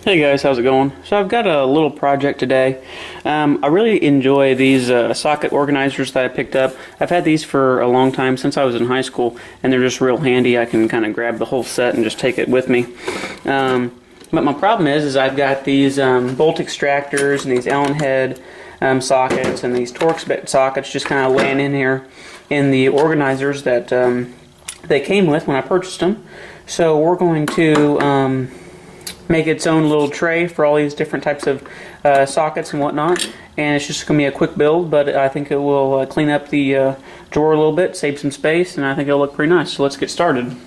Hey guys, how's it going? So I've got a little project today. I really enjoy these socket organizers that I picked up. I've had these for a long time, since I was in high school, and they're just real handy. I can kind of grab the whole set and just take it with me. But my problem is I've got these bolt extractors and these Allen head sockets and these Torx sockets just kind of laying in here in the organizers that they came with when I purchased them. So we're going to make its own little tray for all these different types of sockets and whatnot, and it's just going to be a quick build, but I think it will clean up the drawer a little bit, save some space, and I think it'll look pretty nice. So let's get started.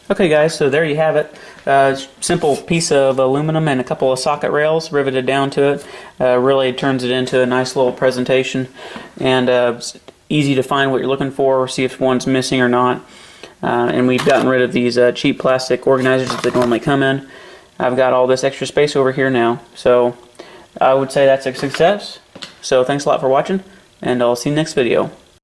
Okay guys, so there you have it. Simple piece of aluminum and a couple of socket rails riveted down to it. Really turns it into a nice little presentation, and it's easy to find what you're looking for or see if one's missing or not. And we've gotten rid of these cheap plastic organizers that they normally come in. I've got all this extra space over here now, so I would say that's a success. So thanks a lot for watching, and I'll see you next video.